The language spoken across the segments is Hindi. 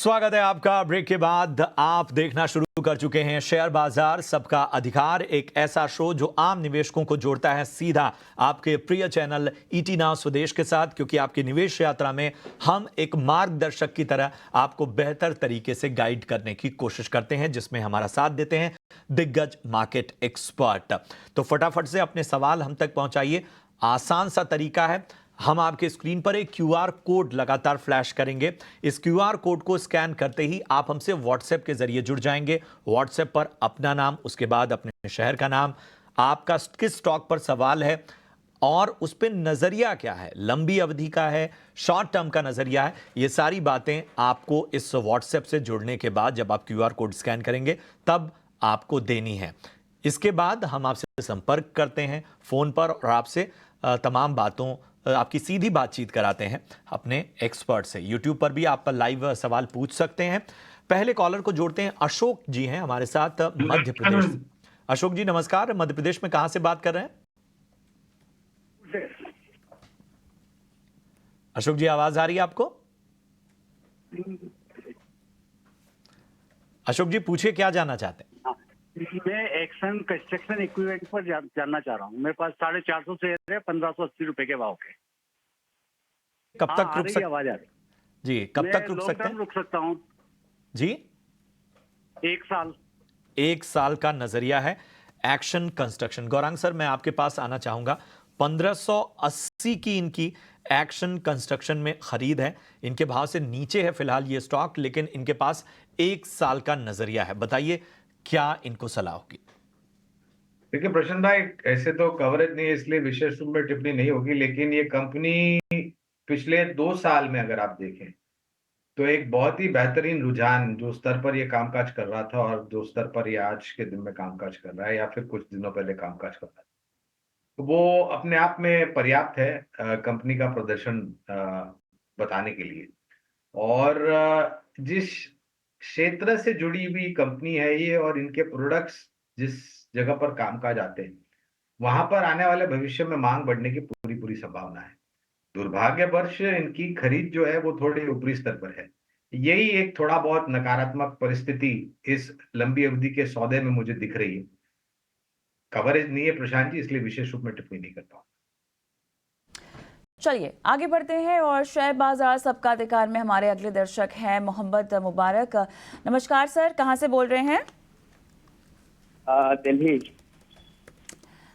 स्वागत है आपका। ब्रेक के बाद आप देखना शुरू कर चुके हैं शेयर बाजार सबका अधिकार, एक ऐसा शो जो आम निवेशकों को जोड़ता है सीधा आपके प्रिय चैनल ईटी नाउ स्वदेश के साथ, क्योंकि आपकी निवेश यात्रा में हम एक मार्गदर्शक की तरह आपको बेहतर तरीके से गाइड करने की कोशिश करते हैं, जिसमें हमारा साथ देते हैं दिग्गज मार्केट एक्सपर्ट। तो फटाफट से अपने सवाल हम तक पहुंचाइए। आसान सा तरीका है, हम आपके स्क्रीन पर एक क्यूआर कोड लगातार फ्लैश करेंगे। इस क्यूआर कोड को स्कैन करते ही आप हमसे व्हाट्सएप के जरिए जुड़ जाएंगे। व्हाट्सएप पर अपना नाम, उसके बाद अपने शहर का नाम, आपका किस स्टॉक पर सवाल है और उस पर नजरिया क्या है, लंबी अवधि का है, शॉर्ट टर्म का नजरिया है, ये सारी बातें आपको इस व्हाट्सएप से जुड़ने के बाद जब आप क्यूआर कोड स्कैन करेंगे तब आपको देनी है। इसके बाद हम आपसे संपर्क करते हैं फोन पर और आपसे तमाम बातों, आपकी सीधी बातचीत कराते हैं अपने एक्सपर्ट से। यूट्यूब पर भी आप लाइव सवाल पूछ सकते हैं। पहले कॉलर को जोड़ते हैं, अशोक जी हैं हमारे साथ मध्य प्रदेश से। अशोक जी नमस्कार, मध्य प्रदेश में कहां से बात कर रहे हैं? अशोक जी आवाज आ रही है आपको? अशोक जी पूछिए, क्या जानना चाहते हैं? मैं एक्शन कंस्ट्रक्शन इक्विपमेंट पर जानना चाह रहा हूँ। मेरे पास 450 शेयर है 1580 रुपए के भाव के। कब तक रुक सकते? आवाज आ रही जी, कब तक रुक सकते हैं? रुक सकता हूँ जी, 1 साल। 1 साल का नजरिया है एक्शन कंस्ट्रक्शन। गौरांग सर, मैं आपके पास आना चाहूंगा। 1580 की इनकी एक्शन कंस्ट्रक्शन में खरीद है। इनके भाव से नीचे है फिलहाल ये स्टॉक, लेकिन इनके पास 1 साल का नजरिया है। बताइए क्या इनको सलाह होगी? देखिए प्रशांत भाई, ऐसे तो कवरेज नहीं है इसलिए विशेष रूप में टिप्पणी नहीं होगी, लेकिन ये कंपनी पिछले 2 साल में अगर आप देखें तो एक बहुत ही बेहतरीन रुझान, जो स्तर पर ये कामकाज कर रहा था और जो स्तर पर ये आज के दिन में कामकाज कर रहा है या फिर कुछ दिनों पहले कामकाज कर रहा है, तो वो अपने आप में पर्याप्त है कंपनी का प्रदर्शन बताने के लिए। और जिस क्षेत्र से जुड़ी हुई कंपनी है ये और इनके प्रोडक्ट्स जिस जगह पर कामकाज आते हैं, वहां पर आने वाले भविष्य में मांग बढ़ने की पूरी पूरी संभावना है। दुर्भाग्यवश इनकी खरीद जो है वो थोड़ी ऊपरी स्तर पर है। यही एक थोड़ा बहुत नकारात्मक परिस्थिति इस लंबी अवधि के सौदे में मुझे दिख रही है। कवरेज नहीं है प्रशांत जी, इसलिए विशेष रूप में टिप्पणी नहीं कर पाऊंगा। चलिए आगे बढ़ते हैं और शेयर बाजार सबका अधिकार में हमारे अगले दर्शक हैं मोहम्मद मुबारक। नमस्कार सर, कहां से बोल रहे हैं? दिल्ली।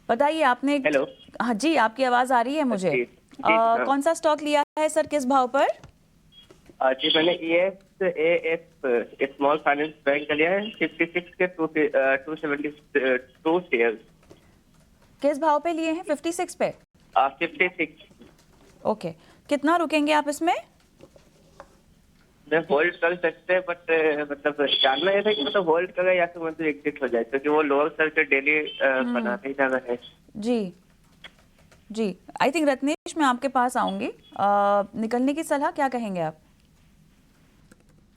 बताइए आपने। हेलो। हाँ जी, आपकी आवाज आ रही है मुझे। कौन सा स्टॉक लिया है सर, किस भाव पर? जी मैंने स्मॉल फाइनेंस बैंक का लिया है 56 के 272 शेयर। किस भाव पे लिए हैं? 56 पे? 56। ओके, कितना रुकेंगे आप इसमें? मैं होल्ड कर सकते हैं, बट मतलब जानना ये था कि मतलब होल्ड करें या फिर मतलब एग्जिट हो जाए, क्योंकि वो लोअर सर्किट डेली बनाते ही जा रहा है। जी जी, आई थिंक रत्नेश मैं आपके पास आऊंगी। निकलने की सलाह क्या कहेंगे आप?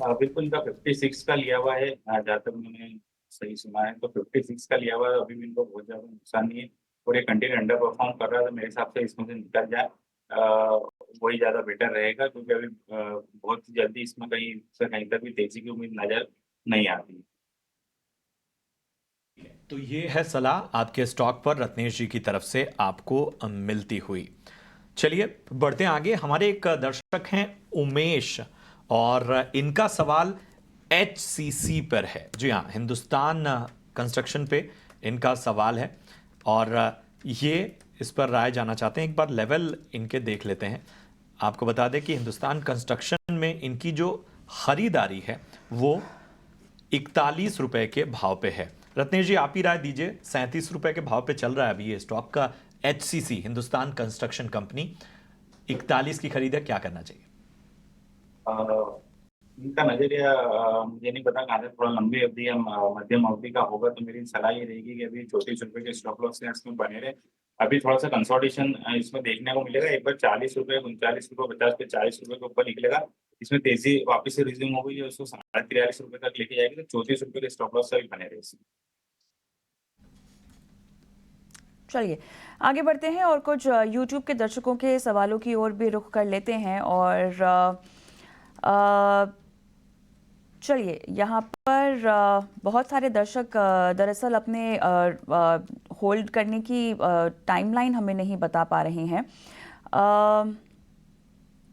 बिल्कुल, इनका 56 का लिया हुआ है, जहाँ तक मैंने सही सुना है तो 56 का लिया हुआ है। अभी भी इनको बहुत ज्यादा नुकसान नहीं है और ये कंटिन्यू अंडर परफॉर्म कर रहा है, तो मेरे हिसाब से इसमें से निकल जाए वही ज्यादा बेटर रहेगा, क्योंकि अभी बहुत जल्दी इसमें कहीं से कहीं तक भी तेजी की उम्मीद नजर नहीं आती। तो ये है सलाह आपके स्टॉक पर रत्नेश जी की तरफ से आपको मिलती हुई। चलिए बढ़ते हैं आगे। हमारे एक दर्शक हैं उमेश, और इनका सवाल HCC पर है। जी हाँ, हिंदुस्तान कंस्ट्रक्शन पे इनका सवाल है और ये इस पर राय जानना चाहते हैं। एक बार लेवल इनके देख लेते हैं। आपको बता दें कि हिंदुस्तान कंस्ट्रक्शन में इनकी जो खरीदारी है वो 41 रुपए के भाव पे है। रत्नेश जी आप ही राय दीजिए, 37 रुपए के भाव पे चल रहा है अभी ये स्टॉक का HCC हिंदुस्तान कंस्ट्रक्शन कंपनी, 41 की खरीद है, क्या करना चाहिए? इनका नजरिया मुझे नहीं पता, कहाँ थोड़ा लंबी अवधि या मध्यम अवधि का होगा, तो मेरी सलाह ये रहेगी कि अभी 34 रुपए के स्टॉप लॉस के इसमें बने रहे। अभी थोड़ा सा कंसोलिडेशन इसमें देखने को मिलेगा। एक बार 40 रुपए 39 रुपए 50 पे 40 रुपए के ऊपर निकलेगा, इसमें तेजी वापस से रिज्यूम हो गई जो उसको 43 रुपए तक लेके जाएगी, तो 34 रुपए के स्टॉप लॉस से भी बने रहे इसमें। चलिए आगे बढ़ते हैं और कुछ YouTube के दर्शकों के सवालों की ओर भी रुख कर लेते हैं। और चलिए, यहाँ पर बहुत सारे दर्शक दरअसल अपने होल्ड करने की टाइमलाइन हमें नहीं बता पा रहे हैं।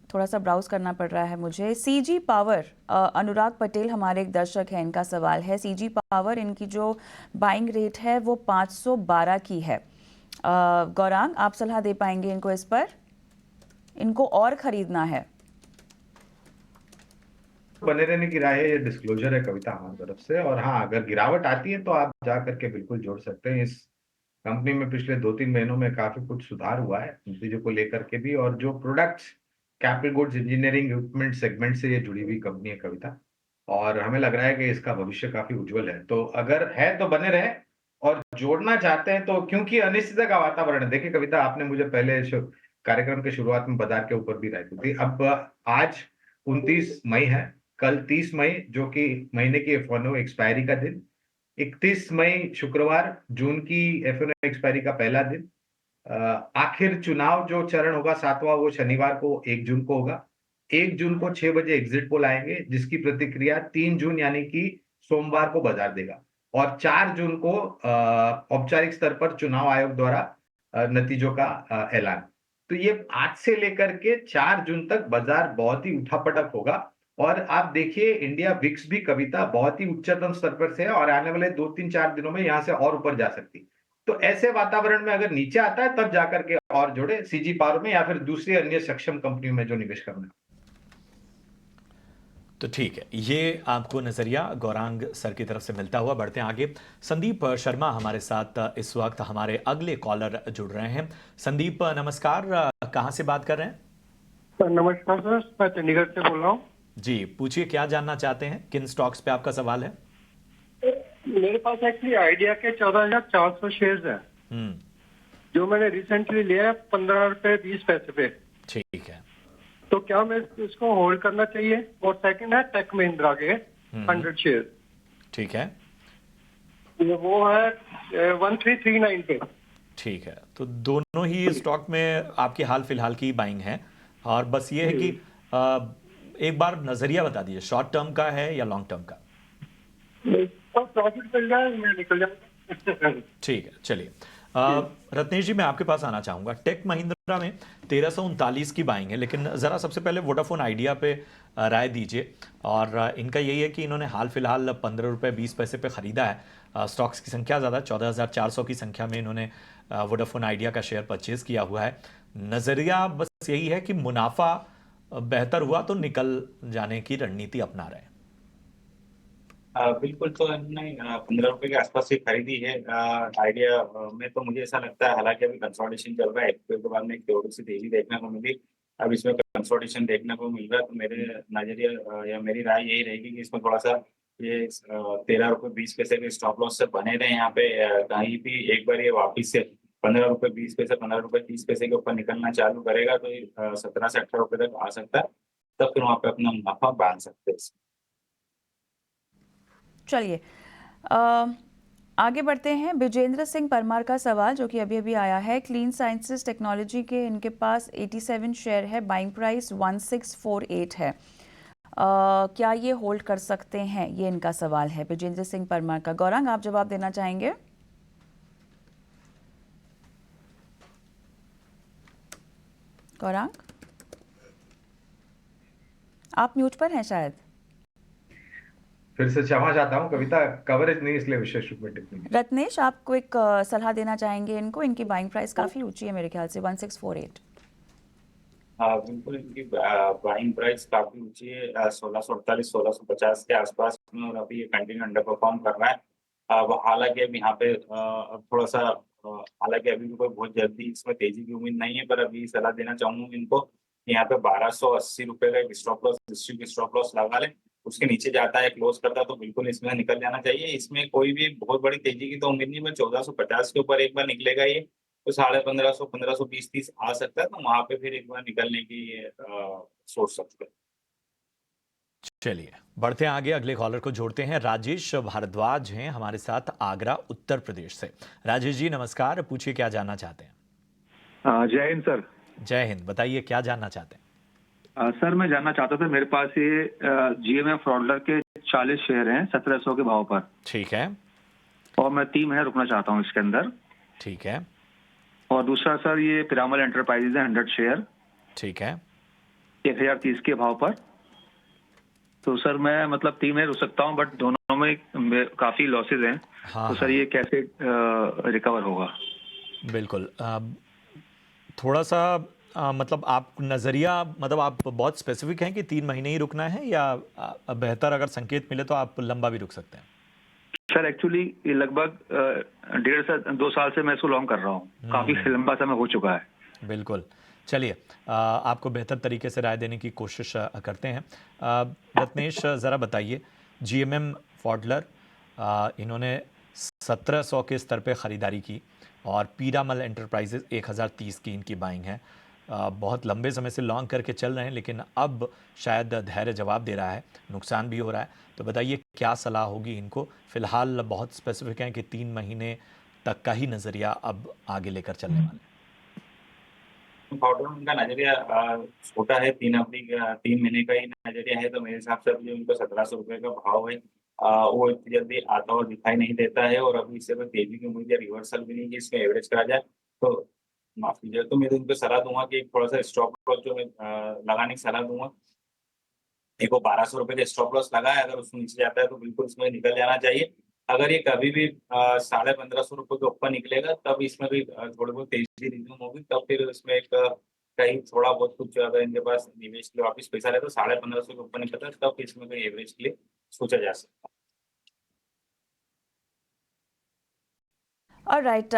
थोड़ा सा ब्राउज करना पड़ रहा है मुझे। सीजी पावर, अनुराग पटेल हमारे एक दर्शक हैं, इनका सवाल है सीजी पावर, इनकी जो बाइंग रेट है वो 512 की है। गौरांग, आप सलाह दे पाएंगे इनको इस पर? इनको और खरीदना है। बने रहने की राय है, ये डिस्क्लोजर है कविता हमारी तरफ से। और हाँ, अगर गिरावट आती है तो आप जा करके बिल्कुल जोड़ सकते हैं। इस कंपनी में पिछले 2-3 महीनों में काफी कुछ सुधार हुआ है चीजों को लेकर के भी, और जो products capital goods engineering equipment segment से ये जुड़ी हुई कंपनी है कविता, और हमें लग रहा है कि इसका भविष्य काफी उज्जवल है। तो अगर है तो बने रहे, और जोड़ना चाहते हैं तो, क्योंकि अनिश्चितता का वातावरण है। देखिए कविता, आपने मुझे पहले कार्यक्रम के शुरुआत में बाजार के ऊपर भी राय दी थी। अब आज 29 मई है, कल 30 मई जो कि महीने की एफ1ओ एक्सपायरी का दिन, 31 मई शुक्रवार जून की एफ1ओ एक्सपायरी का पहला दिन, आखिर चुनाव जो चरण होगा 7वां, वो शनिवार को 1 जून को होगा। 1 जून को 6 बजे एग्जिट पोल आएंगे, जिसकी प्रतिक्रिया 3 जून यानी कि सोमवार को बाजार देगा, और 4 जून को औपचारिक स्तर पर चुनाव आयोग द्वारा नतीजों का ऐलान। तो ये आज से लेकर के 4 जून तक बाजार बहुत ही उठापटक होगा। और आप देखिए, इंडिया विक्स भी कविता बहुत ही उच्चतम स्तर पर से है, और आने वाले 2-3-4 दिनों में यहां से और ऊपर जा सकती। तो ऐसे वातावरण में अगर नीचे आता है तब जाकर के और जोड़े सीजी पावर में, या फिर दूसरी अन्य सक्षम कंपनियों में जो निवेश करना है। तो ठीक है, ये आपको नजरिया गौरांग सर की तरफ से मिलता हुआ। बढ़ते हैं आगे। संदीप शर्मा हमारे साथ इस वक्त हमारे अगले कॉलर जुड़ रहे हैं। संदीप नमस्कार, कहां से बात कर रहे हैं? नमस्कार सर, मैं चंडीगढ़ से बोल रहा हूँ। जी, पूछिए, क्या जानना चाहते हैं? किन स्टॉक्स पे आपका सवाल है? मेरे पास एक्चुअली आइडिया के 14,400 शेयर्स हैं, जो मैंने रिसेंटली लिया है 15 रुपए 20 पैसे पे। ठीक है, तो क्या मैं इसको होल्ड करना चाहिए? और सेकंड है टेक महिंद्रा के 100 शेयर, ठीक है, वो है 1339 पे। ठीक है। तो दोनों ही स्टॉक में आपकी हाल फिलहाल की बाइंग है, और बस ये है कि एक बार नजरिया बता दीजिए, शॉर्ट टर्म का है या लॉन्ग टर्म का? तो प्रॉफिट मिल जाए मैं निकल जाऊंगा। ठीक है, चलिए। रत्नेश जी, मैं आपके पास आना चाहूंगा। टेक महिंद्रा में 1339 की बाइंग है, लेकिन ज़रा सबसे पहले वोडाफोन आइडिया पे राय दीजिए। और इनका यही है कि इन्होंने हाल फिलहाल 15 रुपये 20 पैसे पे ख़रीदा है। स्टॉक्स की संख्या ज़्यादा, 14,400 की संख्या में इन्होंने वोडाफोन आइडिया का शेयर परचेज किया हुआ है। नज़रिया बस यही है कि मुनाफा बेहतर हुआ तो निकल जाने की रणनीति अपना रहे हैं। बिल्कुल, तो हमने 15 रुपए के आसपास ही खरीदी है आइडिया में। तो मुझे ऐसा लगता है, हालांकि अभी कंसोलिडेशन चल रहा है, एक के बाद में एक थोड़ी सी तेजी देखने को मिली, अब इसमें कंसोलिडेशन देखने को मिल रहा है। तो मेरे नजरिया या मेरी राय यही रहेगी कि इसमें थोड़ा सा ये 13 रुपए 20 पैसे के स्टॉप लॉस से बने रहे यहाँ पे। कहीं भी एक बार ये वापिस से 15 रुपए 20 पैसे 15 रुपए 30 पैसे के ऊपर निकलना चालू करेगा तो ये 17 से 18 रुपए तक आ सकता है, तब फिर वहाँ पे अपना मुनाफा बांध सकते हैं। चलिए, आगे बढ़ते हैं। विजेंद्र सिंह परमार का सवाल जो कि अभी अभी आया है। क्लीन साइंसेस टेक्नोलॉजी के इनके पास 87 शेयर है, बाइंग प्राइस 1648 है। क्या ये होल्ड कर सकते हैं? ये इनका सवाल है विजेंद्र सिंह परमार का। गौरांग, आप जवाब देना चाहेंगे? गौरांग, आप म्यूट पर हैं शायद। फिर से क्षमा चाहता हूँ कविता, कवरेज नहीं इसलिए विशेष रूप में टिप्पणी। रत्नेश, आपको एक सलाह देना चाहेंगे इनको? इनकी बाइंग प्राइस काफी ऊंची है मेरे ख्याल से, 1648। बिल्कुल, इनकी बाइंग प्राइस काफी ऊंची है, 1648 1650 के आसपास में, और अभी ये कंटिन्यू अंडर परफॉर्म कर रहा है। हालांकि अब यहाँ पे थोड़ा सा हालांकि अभी भी कोई बहुत जल्दी इसमें तेजी की उम्मीद नहीं है, पर अभी सलाह देना चाहूंगा इनको, यहाँ पे 1280 रुपए का एक स्टॉप लॉस, हिस्ट्री की स्टॉप लॉस लगा ले। उसके नीचे जाता है, क्लोज करता है, तो बिल्कुल इसमें निकल जाना चाहिए। इसमें कोई भी बहुत बड़ी तेजी की तो उम्मीद नहीं है, 1450 के ऊपर एक बार निकलेगा ये तो 1550 1520-30 आ सकता है, तो वहां पे फिर एक बार निकलने की सोच सकते हैं। चलिए, बढ़ते हैं आगे, अगले कॉलर को जोड़ते हैं। राजेश भारद्वाज हैं हमारे साथ आगरा उत्तर प्रदेश से। राजेश जी नमस्कार, पूछिए क्या जानना चाहते हैं? जय हिंद सर। जय हिंद, बताइए क्या जानना चाहते हैं? सर मैं जानना चाहता था, मेरे पास ये GMF फ्रॉडलर के 40 शेयर हैं 1700 के भाव पर, ठीक है, और मैं 3 महीने रुकना चाहता हूँ इसके अंदर। ठीक है, और दूसरा सर ये पिरामल एंटरप्राइजेज है 100 शेयर ठीक है। 1030 के भाव पर। तो सर मैं मतलब 3 महीने रुक सकता हूँ, बट दोनों में काफी लॉसेज हैं। हाँ, तो सर ये कैसे रिकवर होगा? बिल्कुल। थोड़ा सा मतलब आप नज़रिया, मतलब आप बहुत स्पेसिफिक हैं कि 3 महीने ही रुकना है, या बेहतर अगर संकेत मिले तो आप लंबा भी रुक सकते हैं? सर एक्चुअली ये लगभग 1.5 से 2 साल से मैं इसको लॉन्ग कर रहा हूँ, काफी लंबा समय हो चुका है। बिल्कुल। चलिए, आपको बेहतर तरीके से राय देने की कोशिश करते हैं। रत्नेश, ज़रा बताइए, जीएमएम फॉडलर इन्होंने 1700 के स्तर पे ख़रीदारी की, और पीरामल एंटरप्राइजेज 1030 की इनकी बाइंग है। बहुत लंबे समय से लॉन्ग करके चल रहे हैं, लेकिन अब शायद धैर्य जवाब दे रहा है, नुकसान भी हो रहा है। तो बताइए क्या सलाह होगी इनको? फ़िलहाल बहुत स्पेसिफिक हैं कि 3 महीने तक का ही नज़रिया अब आगे लेकर चलने वाले हैं। पाउडर उनका नजरिया छोटा है, 3 महीने का ही नजरिया है। तो मेरे हिसाब से अभी उनको 1700 रुपये का भाव है, वो इतनी जल्दी आता हुआ दिखाई नहीं देता है। और अभी इससे कोई तेजी की उम्मीद या रिवर्सल भी नहीं है, इसमें एवरेज करा जाए तो माफ कीजिए। तो मैं तो उनको सलाह दूंगा कि थोड़ा सा स्टॉप लॉस जो मैं लगाने की सलाह दूंगा। एक वो 1200 रुपये का स्टॉप लॉस लगा है, अगर उसमें नीचे जाता है तो बिल्कुल इसमें निकल जाना चाहिए। अगर ये कभी भी 1550 रुपये के ऊपर निकलेगा, तब इसमें भी थोड़ी बहुत तेजी रिज्यूम होगी। तब फिर इसमें एक कहीं थोड़ा बहुत कुछ अगर इनके पास निवेश के लिए वापिस पैसा रहे तो 1550 के ऊपर निकलता है, तब इसमें कोई एवरेज के लिए सोचा जा सकता है। ऑलराइट,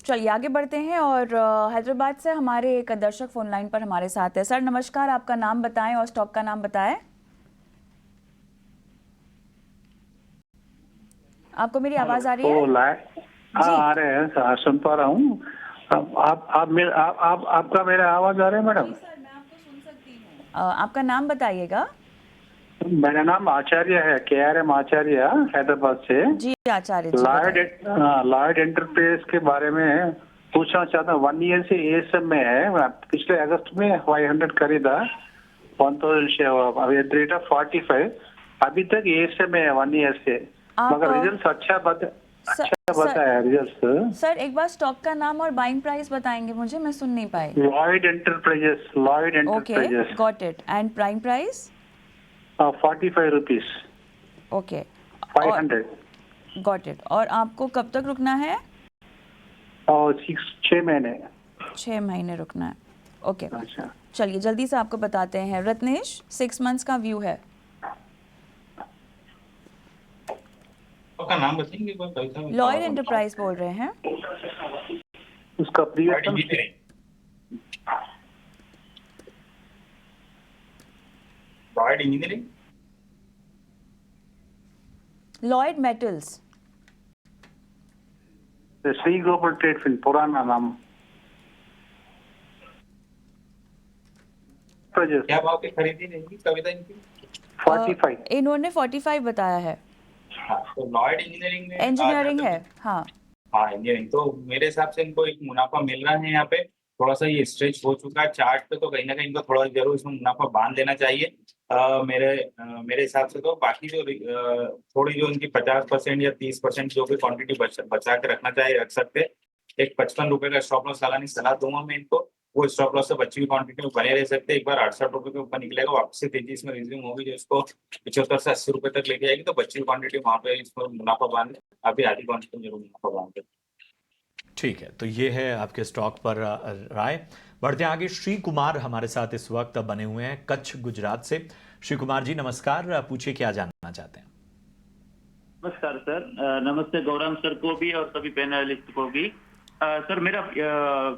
चलिए आगे बढ़ते हैं। और हैदराबाद से हमारे एक दर्शक फोन लाइन पर हमारे साथ है। सर नमस्कार, आपका नाम बताएं और स्टॉक का नाम बताएं। आपको मेरी आवाज आ रही है? हाँ, आ रहे हैं, सुन पा रहा हूँ। आपका मेरा आवाज आ रहा है मैडम? आपका नाम बताइएगा। मेरा नाम आचार्य है, KRM आचार्य, हैदराबाद से। जी आचार्य जी, बताइए। लॉयड एंटरप्राइज के बारे में पूछना चाहता हूँ। 1 ईयर से ASM में है, पिछले अगस्त में 500 खरीदा, 1000 शेयर, अभी रेट ऑफ 45, अभी तक ASM में है 1 ईयर से, मगर रिजल्ट अच्छा बताया रिजल्ट। सर एक बार स्टॉक का नाम और बाइंग प्राइस बताएंगे मुझे, मैं सुन नहीं पाई। Lloyd enterprises. Okay, got it. And prime price 45 rupees. Okay, 500। Got it. और आपको कब तक रुकना है? और 6 महीने। 6 महीने रुकना है, ओके। अच्छा, चलिए जल्दी से आपको बताते हैं। रत्नेश, 6 मंथ्स का व्यू है। का नाम बताएंगे? लॉयड एंटरप्राइज बोल रहे हैं। उसका previous Lloyd engineering, Lloyd metals, Shri global trade film, पुराना नाम। क्या भाव की खरीदी रहेगी कविता इनकी? 45। इन्होंने 45 बताया है। हाँ, तो लॉयड इंजीनियरिंग में इंजीनियरिंग है, हाँ इंजीनियरिंग। तो मेरे हिसाब से इनको एक मुनाफा मिल रहा है यहाँ पे। थोड़ा सा ये स्ट्रेच हो चुका है चार्ट पे, तो कहीं ना कहीं इनको थोड़ा जरूर इसमें मुनाफा बांध देना चाहिए मेरे हिसाब से। तो बाकी जो थोड़ी जो इनकी 50% या 30% जो भी क्वांटिटी बचा के रखना चाहिए, रख सकते। एक 55 रुपए का स्टॉप लॉस लगाने की सलाह दूंगा मैं इनको। वो स्टॉप लॉस से बची हुई क्वांटिटी में बने रह सकते। एक बार 68 रुपए के ऊपर निकलेगा, वापस से तेजी इसमें रिज्यूम होगी, जो इसको 75 से 80 रुपए तक लेके जाएगी। तो बची हुई क्वांटिटी वहां पे इसको मुनाफा बांध, अभी आधी क्वांटिटी जरूर मुनाफा बांध। ठीक है, तो ये है आपके स्टॉक पर राय। बढ़ते आगे, श्री कुमार हमारे साथ इस वक्त बने हुए हैं कच्छ, गुजरात से। श्री कुमार जी नमस्कार, पूछिए क्या जानना चाहते हैं? नमस्कार सर, नमस्ते गौरव सर को भी और सभी पैनलिस्ट को भी। सर मेरा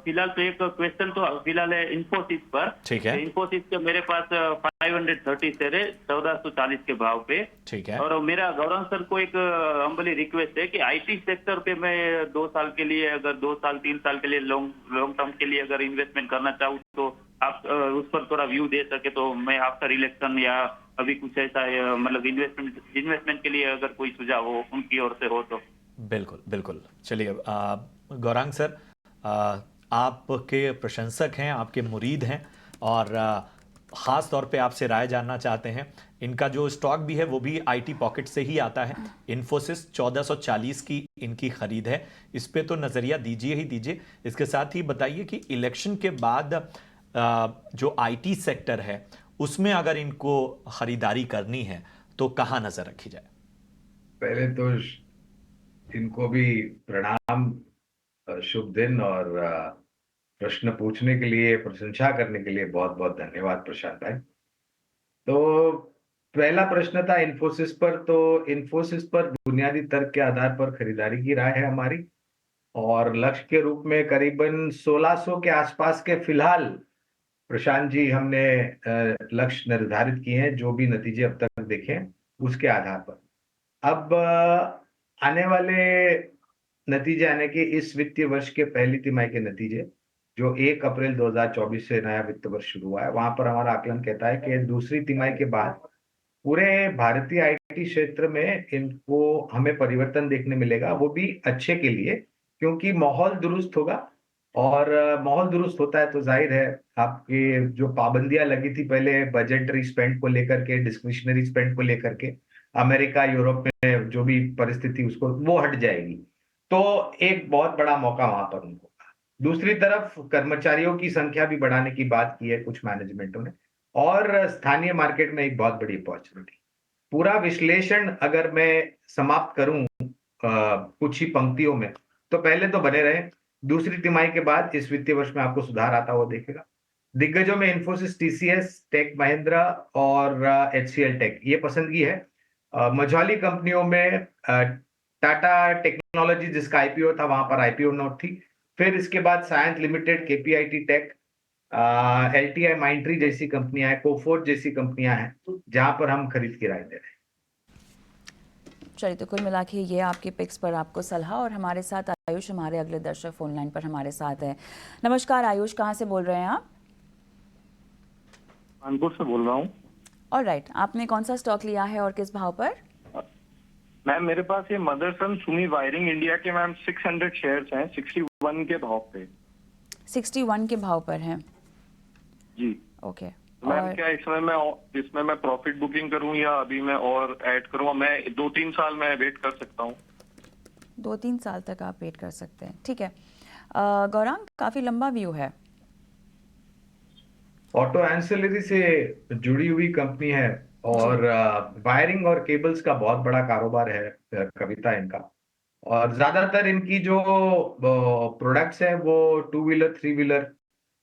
फिलहाल तो एक क्वेश्चन तो फिलहाल है इन्फोसिस पर। ठीक है। इन्फोसिस के मेरे पास 530 शेयर है 1440 के भाव पे। ठीक है। और मेरा गौरव सर को एक हम्बली रिक्वेस्ट है कि IT सेक्टर पे मैं 2 साल के लिए, अगर 2 साल 3 साल के लिए लॉन्ग टर्म के लिए अगर इन्वेस्टमेंट करना चाहूँ तो आप उस पर थोड़ा व्यू दे सके तो मैं आपका रिलेक्शन या अभी कुछ ऐसा मतलब इन्वेस्टमेंट के लिए अगर कोई सुझाव हो उनकी ओर से हो तो। बिल्कुल बिल्कुल। चलिए गौरांग सर, आपके प्रशंसक हैं, आपके मुरीद हैं, और ख़ास तौर पे आपसे राय जानना चाहते हैं। इनका जो स्टॉक भी है वो भी आईटी पॉकेट से ही आता है। इन्फोसिस 1440 की इनकी खरीद है। इस पे तो नज़रिया दीजिए ही दीजिए। इसके साथ ही बताइए कि इलेक्शन के बाद जो आईटी सेक्टर है उसमें अगर इनको खरीदारी करनी है तो कहाँ नज़र रखी जाए? पहले तो इनको भी प्रणाम, शुभ दिन, और प्रश्न पूछने के लिए, प्रशंसा करने के लिए बहुत बहुत धन्यवाद प्रशांत भाई। तो पहला प्रश्न था इन्फोसिस पर। तो इन्फोसिस पर बुनियादी तर्क के आधार पर खरीदारी की राय है हमारी, और लक्ष्य के रूप में करीबन 1600 के आसपास के फिलहाल प्रशांत जी हमने लक्ष्य निर्धारित किए हैं, जो भी नतीजे अब तक देखे उसके आधार पर। अब आने वाले नतीजे आने के इस वित्तीय वर्ष के पहली तिमाही के नतीजे, जो 1 अप्रैल 2024 से नया वित्त वर्ष शुरू हुआ है, वहां पर हमारा आकलन कहता है कि दूसरी तिमाही के बाद पूरे भारतीय आईटी क्षेत्र में इनको हमें परिवर्तन देखने मिलेगा, वो भी अच्छे के लिए, क्योंकि माहौल दुरुस्त होगा। और माहौल दुरुस्त होता है तो जाहिर है आपके जो पाबंदियां लगी थी पहले बजटरी स्पेंड को लेकर के, डिस्क्रिशनरी स्पेंड को लेकर के, अमेरिका यूरोप में जो भी परिस्थिति उसको वो हट जाएगी। तो एक बहुत बड़ा मौका वहां पर उनको। दूसरी तरफ कर्मचारियों की संख्या भी बढ़ाने की बात की है कुछ मैनेजमेंटों ने, और स्थानीय मार्केट में एक बहुत बड़ी अपॉर्चुनिटी। पूरा विश्लेषण अगर मैं समाप्त करूं कुछ ही पंक्तियों में, तो पहले तो बने रहे, दूसरी तिमाही के बाद इस वित्तीय वर्ष में आपको सुधार आता हुआ देखेगा। दिग्गजों में इन्फोसिस, टीसीएस, टेक महिंद्रा और एचसीएल टेक ये पसंदगी है। मझौली कंपनियों में टाटा टेक्नोलॉजी जिसका आईपीओ था वहां पर आईपीओ नोट थी। फिर इसके बाद Cyient limited, KPIT tech, LTI Mindtree जैसी कंपनियां हैं, कोफोर्ज जैसी कंपनियां हैं, जहां पर हम खरीद की राय दे रहे हैं। चलिए, तो कुल मिला के ये आपके पिक्स पर आपको सलाह। और हमारे साथ आयुष, हमारे अगले दर्शक फोन लाइन पर हमारे साथ है। नमस्कार आयुष, कहाँ से बोल रहे हैं आप? कानपुर से बोल रहा हूँ। ऑलराइट, आपने कौन सा स्टॉक लिया है और किस भाव पर? मैम मेरे पास ये मदरसन सुमी वायरिंग इंडिया के मैम 600 शेयर्स हैं, 61 के भाव पे। 61 के भाव पर हैं जी। ओके। मैम क्या इसमें मैं प्रॉफिट बुकिंग करूं या अभी मैं और ऐड करूं? मैं 2-3 साल में वेट कर सकता हूं। 2-3 साल तक आप वेट कर सकते हैं, ठीक है। गौरांग, काफी लंबा व्यू है। ऑटो एंसिलरी से जुड़ी हुई कंपनी है, और वायरिंग और केबल्स का बहुत बड़ा कारोबार है कविता इनका। और ज्यादातर इनकी जो प्रोडक्ट्स है वो 2 व्हीलर 3 व्हीलर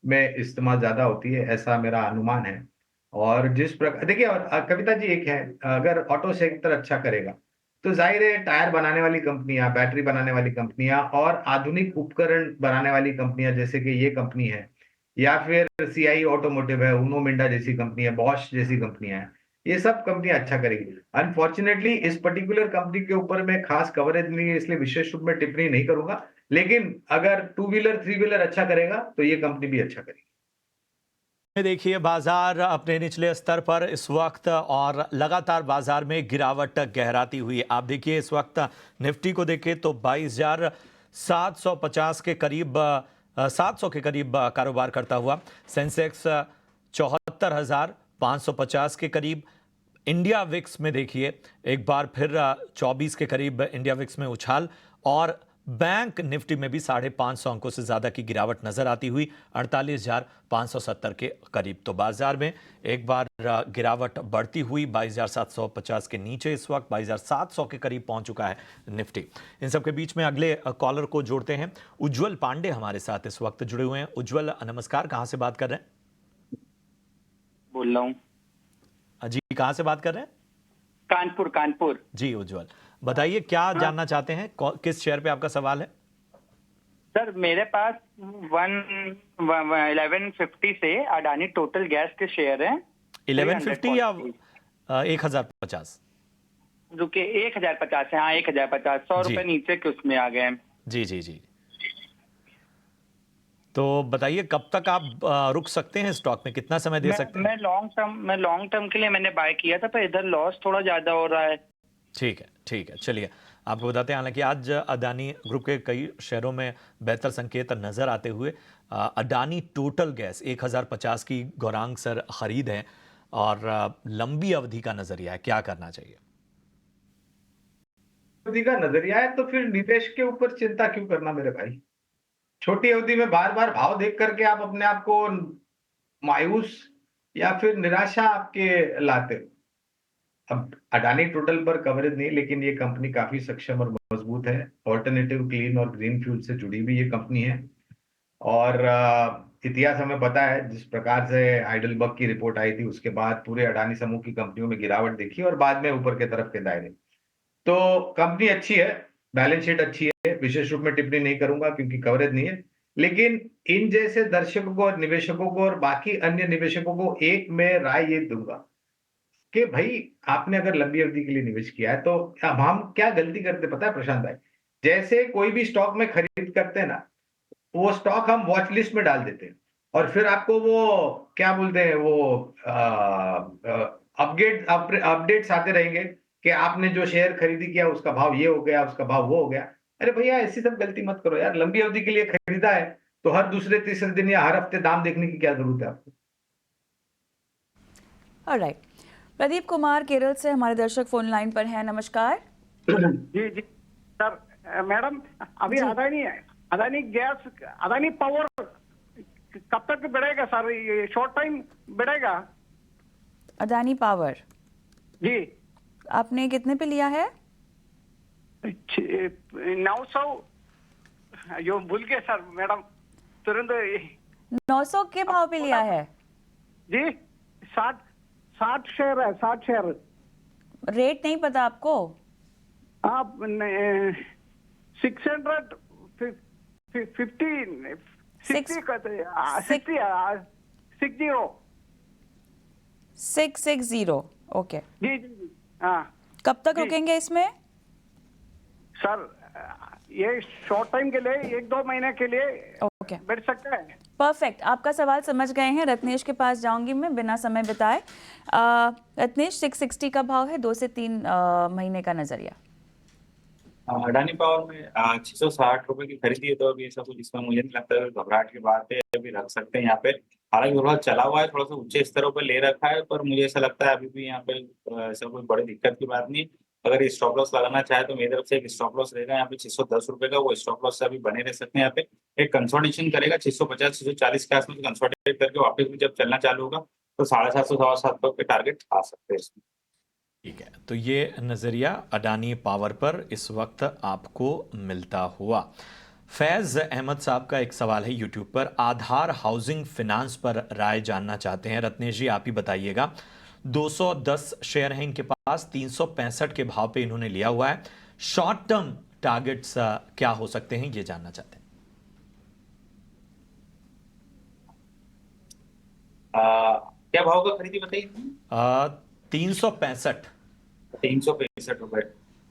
में इस्तेमाल ज्यादा होती है, ऐसा मेरा अनुमान है। और जिस प्रकार देखिए, और कविता जी एक है, अगर ऑटो सेक्टर अच्छा करेगा तो जाहिर है टायर बनाने वाली कंपनियां, बैटरी बनाने वाली कंपनियां और आधुनिक उपकरण बनाने वाली कंपनियां जैसे कि ये कंपनी है, या फिर सीआई ऑटोमोटिव है, उनो मिंडा जैसी कंपनी है, बॉश जैसी कंपनियां हैं, ये सब कंपनियां अच्छा करेगी। अनफॉर्चुनेटली इस पर्टिकुलर कंपनी के ऊपर मैं खास कवरेज नहीं है, इसलिए विशेष रूप में टिप्पणी नहीं करूंगा। लेकिन अगर 2 व्हीलर 3 व्हीलर अच्छा करेगा तो ये कंपनी भी अच्छा करेगी। देखिए, बाजार अपने निचले स्तर पर इस वक्त, और लगातार बाजार में गिरावट गहराती हुई। आप देखिए इस वक्त निफ्टी को देखें तो 22,750 के करीब 700 के करीब कारोबार करता हुआ, सेंसेक्स 74,550 के करीब। इंडिया विक्स में देखिए एक बार फिर 24 के करीब इंडिया विक्स में उछाल, और बैंक निफ्टी में भी 550 अंकों से ज्यादा की गिरावट नजर आती हुई 48,570 के करीब। तो बाजार में एक बार गिरावट बढ़ती हुई 22,750 के नीचे इस वक्त 22,700 के करीब पहुंच चुका है निफ्टी। इन सब के बीच में अगले कॉलर को जोड़ते हैं। उज्जवल पांडे हमारे साथ इस वक्त जुड़े हुए हैं। उज्जवल नमस्कार, कहां से बात कर रहे हैं? बोल रहा हूँ जी, कहां से बात कर रहे हैं? कानपुर जी उज्जवल, बताइए क्या जानना चाहते हैं, किस शेयर पे आपका सवाल है? सर मेरे पास 1150 से अडानी टोटल गैस के शेयर हैं। 1150 या 1050? रुके 1050 है। हाँ 1050, 100 रुपए नीचे के उसमें आ गए हैं। जी जी जी। तो बताइए कब तक आप रुक सकते हैं स्टॉक में, कितना समय दे सकते हैं? मैं लॉन्ग टर्म के लिए मैंने बाय किया था, पर इधर लॉस थोड़ा ज्यादा हो रहा है। ठीक है चलिए, आपको बताते हैं हालांकि आज अडानी ग्रुप के कई शेयरों में बेहतर संकेत नजर आते हुए अडानी टोटल गैस 1050 की गौरांग सर खरीद है और लंबी अवधि का नजरिया है, क्या करना चाहिए? अवधि का नजरिया है तो फिर निवेश के ऊपर चिंता क्यों करना मेरे भाई। छोटी अवधि में बार बार भाव देख करके आप अपने आप को मायूस या फिर निराशा आपके लाते हो। अब अडानी टोटल पर कवरेज नहीं, लेकिन ये कंपनी काफी सक्षम और मजबूत है। ऑल्टरनेटिव क्लीन और ग्रीन फ्यूल से जुड़ी हुई ये कंपनी है और इतिहास हमें पता है जिस प्रकार से हाइडेलबर्ग की रिपोर्ट आई थी उसके बाद पूरे अडानी समूह की कंपनियों में गिरावट देखी और बाद में ऊपर के तरफ के दायरे। तो कंपनी अच्छी है, बैलेंस शीट अच्छी है, विशेष रूप में टिप्पणी नहीं करूंगा क्योंकि कवरेज नहीं है, लेकिन इन जैसे दर्शकों को और निवेशकों को और बाकी अन्य निवेशकों को एक मैं राय ये दूंगा कि भाई आपने अगर लंबी अवधि के लिए निवेश किया है तो अब हम क्या गलती करते पता है प्रशांत भाई, जैसे कोई भी स्टॉक में खरीद करते हैं ना, वो स्टॉक हम वॉच लिस्ट में डाल देते हैं और फिर आपको वो क्या बोलते हैं वो अपडेट्स आते रहेंगे कि आपने जो शेयर खरीदी किया उसका भाव ये हो गया, उसका भाव वो हो गया। अरे भैया ऐसी सब गलती मत करो यार, लंबी अवधि के लिए खरीदा है तो हर दूसरे तीसरे दिन या हर हफ्ते दाम देखने की क्या जरूरत है आपको। ऑलराइट, प्रदीप कुमार केरल से हमारे दर्शक फोन लाइन पर हैं। नमस्कार जी जी सर। मैडम अभी अदानी गैस, अदानी पावर कब तक बढ़ेगा सर? ये शॉर्ट टाइम बढ़ेगा? अदानी पावर जी आपने कितने पे लिया है? 900 यो भूल गए सर मैडम तुरंत। 900 के भाव पे लिया है जी? 60 शेयर है, 60 शेयर। रेट नहीं पता आपको? आप 660 ओके जी जी जी हाँ। कब तक रुकेंगे इसमें सर? ये शॉर्ट टाइम के लिए 1-2 महीने के लिए ओके बैठ सकता है। परफेक्ट, आपका सवाल समझ गए हैं। रत्नेश के पास जाऊंगी मैं बिना समय बिताए। रत्नेश 660 का भाव है, 2 से 3 महीने का नजरिया। अडानी पावर में 660 रुपए की खरीदी है तो अभी ऐसा कुछ इसमें मुझे नहीं लगता है घबराहट की बात है, अभी रख सकते हैं यहाँ पे। हालांकि थोड़ा चला हुआ है, थोड़ा सा ऊंचे स्तरों पर ले रखा है, पर मुझे ऐसा लगता है अभी भी यहाँ पे ऐसा कोई बड़ी दिक्कत की बात नहीं। अगर स्टॉप लॉस लगाना चाहे तो मेरी तरफ से एक स्टॉप लॉस रहेगा यहाँ पे 610 रुपए का, वो स्टॉप लॉस से अभी बने रह सकते हैं। यहाँ पे एक कंसोलिडेशन करेगा 650-640 के आसपास कंसोलिडेट करके वापस भी जब चलना चालू होगा तो 750-7.5 के टारगेट आ सकते हैं इसमें। ठीक है, तो ये नजरिया अडानी पावर पर इस वक्त आपको मिलता हुआ। फैज अहमद साहब का एक सवाल है यूट्यूब पर, आधार हाउसिंग फाइनेंस पर राय जानना चाहते हैं। रत्नेश जी आप ही बताइएगा। 210 शेयर हैं इनके पास, 365 के भाव पे इन्होंने लिया हुआ है। शॉर्ट टर्म टारगेट्स क्या हो सकते हैं ये जानना चाहते हैं। क्या भाव का खरीदी बताइए? 365 रुपए।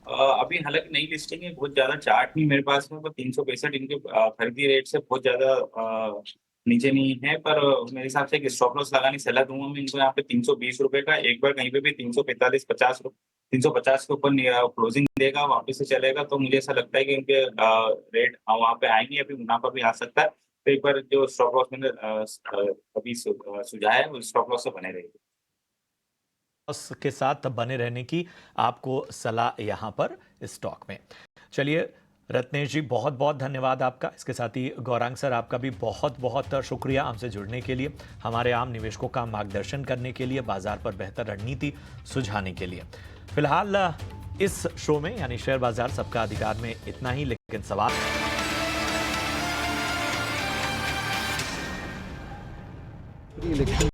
अभी हालांकि नई लिस्टिंग है, बहुत ज्यादा चार्ट नहीं मेरे पास में, पर 365 इनके खरीदी रेट से बहुत ज्यादा नीचे नहीं है, पर मेरे हिसाब से एक स्टॉप लॉस लगाने की सलाह दूंगा मैं इनको यहाँ पे 320 रुपए का। एक बार कहीं पे भी 350 के ऊपर क्लोजिंग देगा, वापस से चलेगा तो मुझे ऐसा लगता है कि इनके रेट वहां पे आएंगे, अभी मुनाफा भी आ सकता है। तो एक बार जो स्टॉप लॉस मैंने अभी सुझाया है वो स्टॉप लॉस से बने रहेगी, के साथ बने रहने की आपको सलाह यहां पर स्टॉक में। चलिए रत्नेश जी बहुत बहुत धन्यवाद आपका। इसके साथ ही गौरांग सर आपका भी बहुत बहुत शुक्रिया हमसे जुड़ने के लिए, हमारे आम निवेशकों का मार्गदर्शन करने के लिए, बाजार पर बेहतर रणनीति सुझाने के लिए। फिलहाल इस शो में यानी शेयर बाजार सबका अधिकार में इतना ही, लेकिन सवाल